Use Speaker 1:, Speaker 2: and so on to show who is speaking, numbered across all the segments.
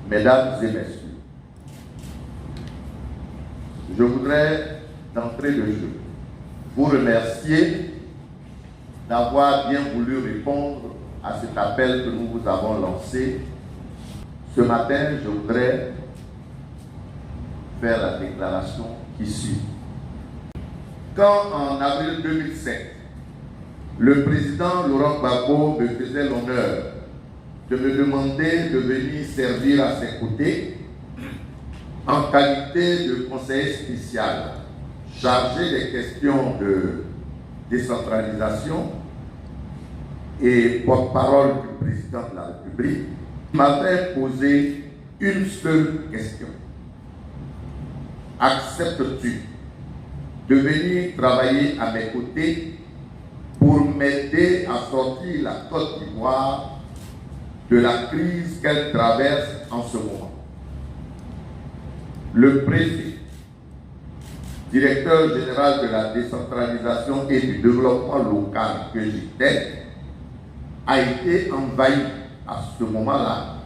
Speaker 1: Mesdames et messieurs, je voudrais, d'entrée de jeu, vous remercier d'avoir bien voulu répondre à cet appel que nous vous avons lancé. Ce matin, je voudrais faire la déclaration qui suit. Quand en avril 2007, le président Laurent Gbagbo me faisait l'honneur de me demander de venir servir à ses côtés en qualité de conseiller spécial chargé des questions de décentralisation et porte-parole du président de la République, il m'avait posé une seule question. Acceptes-tu de venir travailler à mes côtés pour m'aider à sortir la Côte d'Ivoire de la crise qu'elle traverse en ce moment? Le préfet, directeur général de la décentralisation et du développement local que j'étais, a été envahi à ce moment-là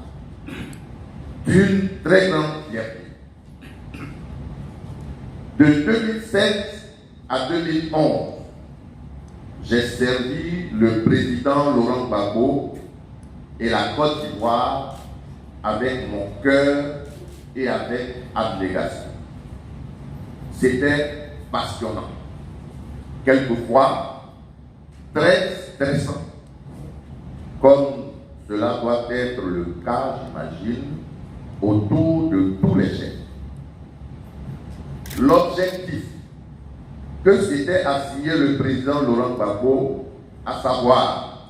Speaker 1: d'une très grande fierté. De 2007 à 2011, j'ai servi le président Laurent Gbagbo et la Côte d'Ivoire avec mon cœur et avec abnégation. C'était passionnant, quelquefois très stressant, comme cela doit être le cas, j'imagine, autour de tous les chefs. L'objectif que s'était assigné le président Laurent Gbagbo, à savoir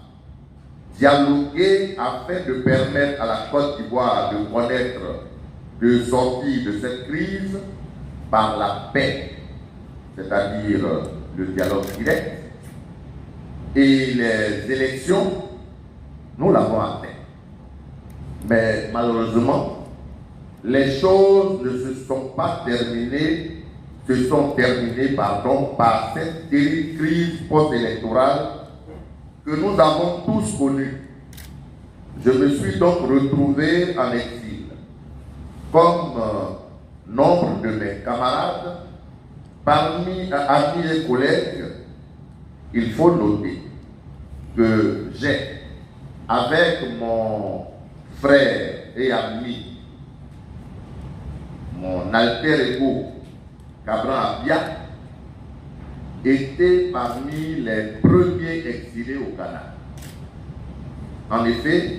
Speaker 1: dialoguer afin de permettre à la Côte d'Ivoire de connaître, de sortir de cette crise par la paix, c'est-à-dire le dialogue direct, et les élections, nous l'avons atteint. Mais malheureusement, les choses ne se sont pas terminées, par cette terrible crise post-électorale que nous avons tous connue. Je me suis donc retrouvé en exil. Comme nombre de mes camarades, parmi les collègues, il faut noter que j'ai, avec mon frère et ami, mon alter ego, Cabran Abia, été parmi les premiers exilés au Ghana. En effet,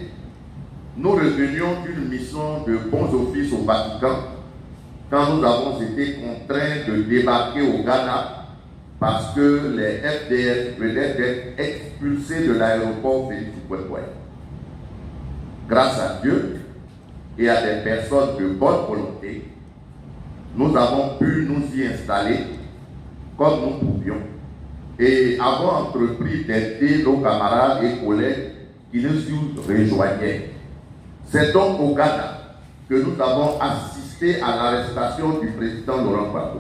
Speaker 1: nous revenions d'une mission de bons offices au Vatican quand nous avons été contraints de débarquer au Ghana parce que les FDS venaient d'être expulsés de l'aéroport Félix Houphouët-Boigny. Grâce à Dieu et à des personnes de bonne volonté, nous avons pu nous y installer comme nous pouvions et avons entrepris d'aider nos camarades et collègues qui nous y rejoignaient. C'est donc au Ghana que nous avons assisté à l'arrestation du président Laurent Gbagbo.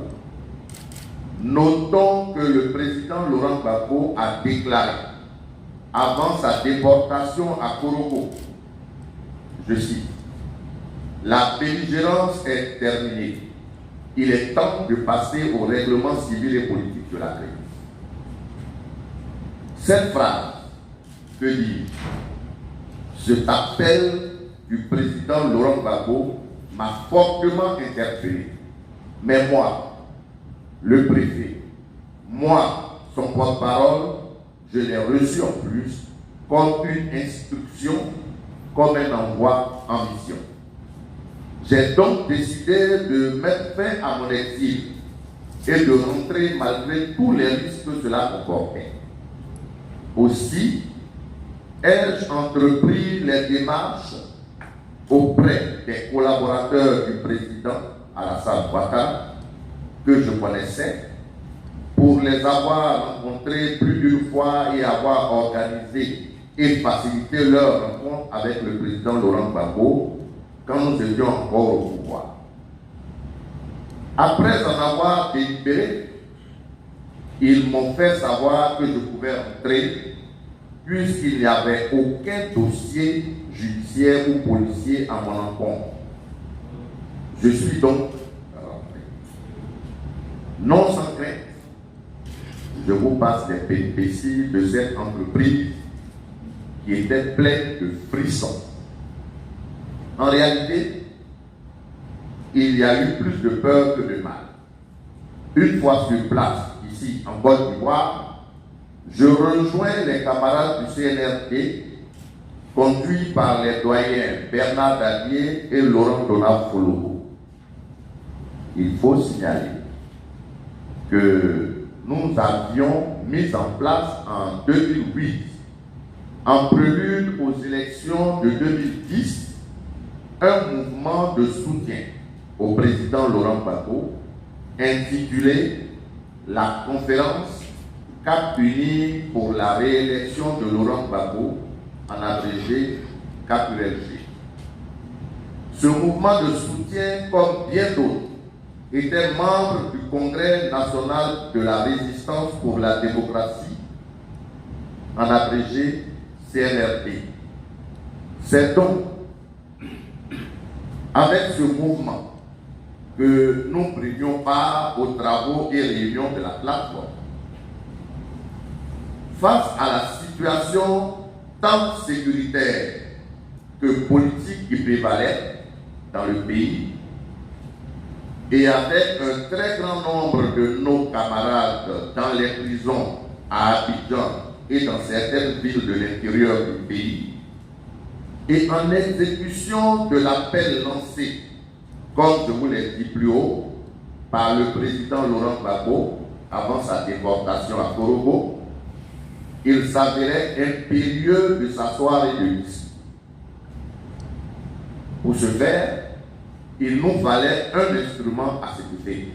Speaker 1: Notons que le président Laurent Gbagbo a déclaré, avant sa déportation à Korogo, je cite, « La belligérance est terminée. Il est temps de passer au règlement civil et politique de la crise. » Cette phrase, que dis-je, cet appel du président Laurent Gbagbo m'a fortement interpellé. Mais moi, le préfet, moi, son porte-parole, je l'ai reçu en plus comme une instruction, comme un envoi en mission. J'ai donc décidé de mettre fin à mon exil et de rentrer malgré tous les risques que cela comportait. Aussi, ai-je entrepris les démarches auprès des collaborateurs du président Alassane Ouattara, que je connaissais, pour les avoir rencontrés plus d'une fois et avoir organisé et facilité leur rencontre avec le président Laurent Gbagbo quand nous étions encore au pouvoir. Après en avoir délibéré, ils m'ont fait savoir que je pouvais entrer puisqu'il n'y avait aucun dossier judiciaire ou policier à mon encontre Je suis donc non sans crainte. Je vous passe les péripéties de cette entreprise qui était pleine de frissons. En réalité, il y a eu plus de peur que de mal. Une fois sur place, ici en Côte d'Ivoire, je rejoins les camarades du CNRD, conduits par les doyens Bernard Dadier et Laurent Donald Fologo. Il faut signaler que nous avions mis en place en 2008, en prélude aux élections de 2010, un mouvement de soutien au président Laurent Gbagbo intitulé la conférence Cap Uni pour la réélection de Laurent Gbagbo, en abrégé CAP-ULG. Ce mouvement de soutien, comme bien d'autres, était membre du Congrès national de la résistance pour la démocratie, en abrégé CNRD. C'est donc avec ce mouvement que nous prenions part aux travaux et réunions de la plateforme. Face à la situation tant sécuritaire que politique qui prévalait dans le pays, et avec un très grand nombre de nos camarades dans les prisons à Abidjan et dans certaines villes de l'intérieur du pays, et en exécution de l'appel lancé, comme je vous l'ai dit plus haut, par le président Laurent Gbagbo avant sa déportation à Korogo, il s'avérait impérieux de s'asseoir et de discuter. Pour ce faire, il nous fallait un instrument à cet effet.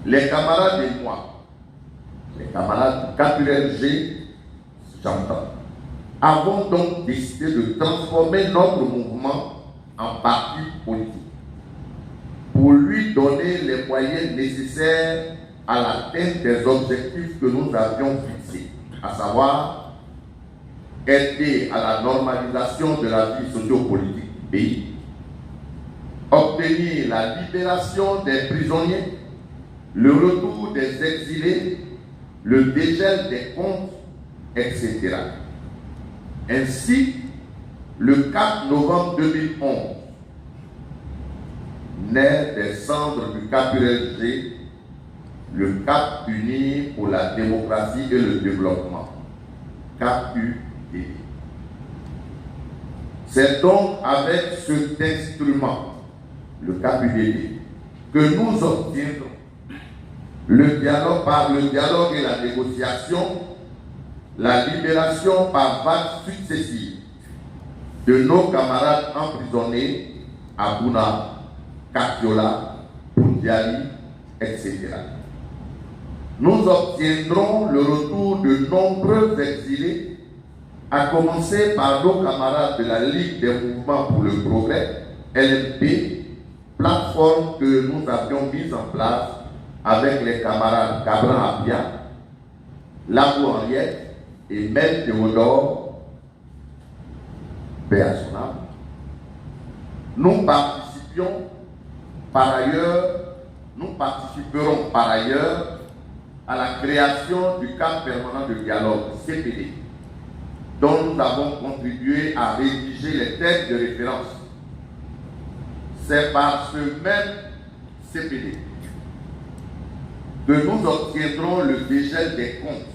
Speaker 1: Les camarades et moi, les camarades du CAP-ULG, j'entends, avons donc décidé de transformer notre mouvement en parti politique pour lui donner les moyens nécessaires à l'atteinte des objectifs que nous avions fixés, à savoir aider à la normalisation de la vie sociopolitique du pays, obtenir la libération des prisonniers, le retour des exilés, le dégel des comptes, etc. Ainsi, le 4 novembre 2011, naît des cendres du CAP-ULG, le Cap Uni pour la démocratie et le développement, CAP-UDD. C'est donc avec cet instrument, le CAP-UDD, que nous obtiendrons le dialogue par le dialogue et la négociation, la libération par vagues successives de nos camarades emprisonnés à Bouna, Kakiola, Pundiali, etc. Nous obtiendrons le retour de nombreux exilés, à commencer par nos camarades de la Ligue des mouvements pour le progrès, LMP, plateforme que nous avions mise en place avec les camarades Cabran Abia, Labou Henriette et Mel Théodore Béasonam. Nous participerons par ailleurs à la création du cadre permanent de dialogue, CPD, dont nous avons contribué à rédiger les textes de référence. C'est par ce même CPD que nous obtiendrons le dégel des comptes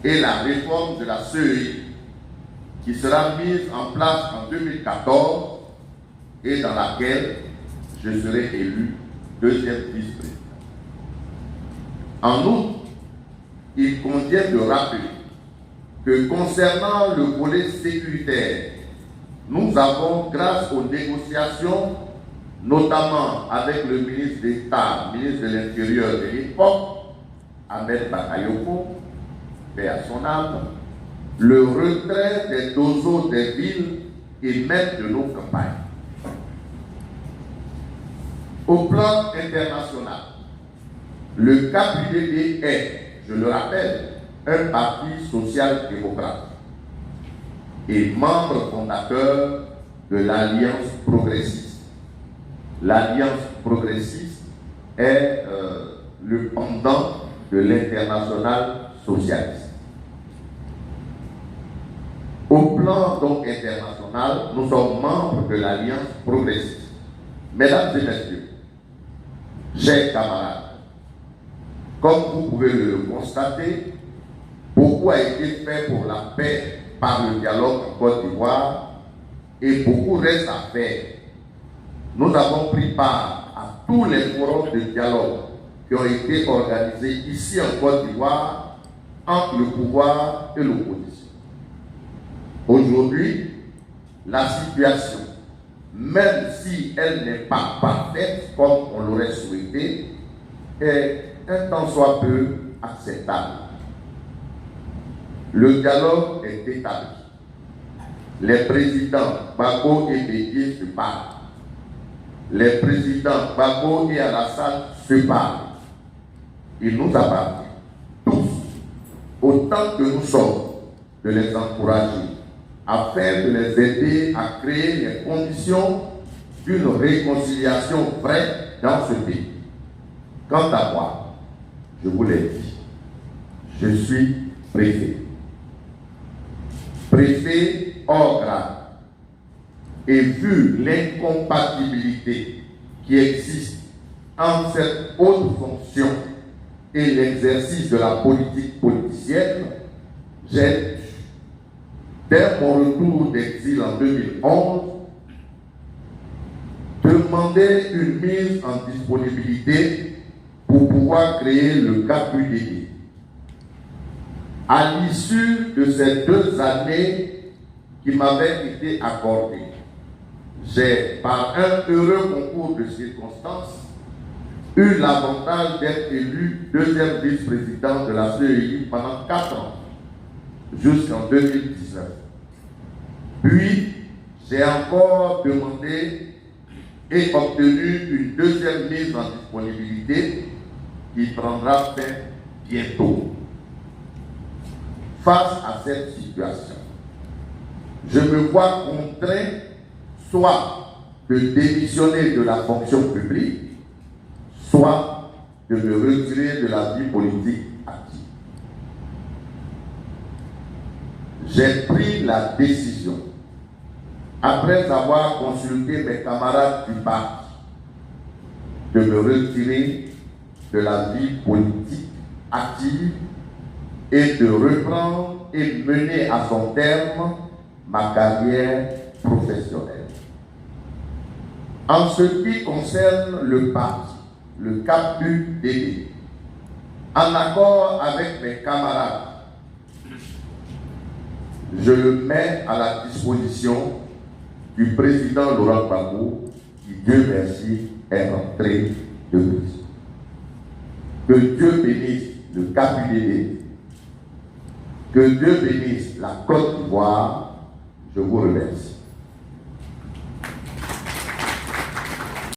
Speaker 1: et la réforme de la CEI, qui sera mise en place en 2014 et dans laquelle je serai élu deuxième vice-président. En outre, il convient de rappeler que concernant le volet sécuritaire, nous avons, grâce aux négociations, notamment avec le ministre d'État, ministre de l'Intérieur de l'époque, Ahmed Bakayoko, paix à son âme, le retrait des dozos des villes et même de nos campagnes. Au plan international, le CAP-UDD est, je le rappelle, un parti social-démocrate et membre fondateur de l'Alliance progressiste. l'Alliance progressiste est le pendant de l'Internationale socialiste. Au plan donc international, nous sommes membres de l'Alliance progressiste. Mesdames et messieurs, chers camarades, comme vous pouvez le constater, beaucoup a été fait pour la paix par le dialogue en Côte d'Ivoire et beaucoup reste à faire. Nous avons pris part à tous les forums de dialogue qui ont été organisés ici en Côte d'Ivoire entre le pouvoir et l'opposition. Aujourd'hui, la situation, même si elle n'est pas parfaite comme on l'aurait souhaité, est un tant soit peu acceptable. Le dialogue est établi. Les présidents Gbagbo et Bédié se parlent. Les présidents Gbagbo et Alassane se parlent. Il nous appartient, tous, autant que nous sommes, de les encourager, afin de les aider à créer les conditions d'une réconciliation vraie dans ce pays. Quant à moi, je vous l'ai dit, je suis préfet. Préfet hors grade. Et vu l'incompatibilité qui existe entre cette haute fonction et l'exercice de la politique politicienne, j'ai, dès mon retour d'exil en 2011, demandé une mise en disponibilité pour pouvoir créer le KQDD. À l'issue de ces 2 années qui m'avaient été accordées, j'ai, par un heureux concours de circonstances, eu l'avantage d'être élu 2e vice-président de la CEI pendant 4 ans, jusqu'en 2019. Puis, j'ai encore demandé et obtenu une 2e mise en disponibilité qui prendra fin bientôt. Face à cette situation, je me vois contraint soit de démissionner de la fonction publique, soit de me retirer de la vie politique active. J'ai pris la décision, après avoir consulté mes camarades du parti, de me retirer de la vie politique active et de reprendre et mener à son terme ma carrière professionnelle. En ce qui concerne le parti, le KQDD, en accord avec mes camarades, je le mets à la disposition du président Laurent Gbagbo, qui, Dieu merci, est rentré de prison. Que Dieu bénisse le KQDD, que Dieu bénisse la Côte d'Ivoire. Je vous remercie.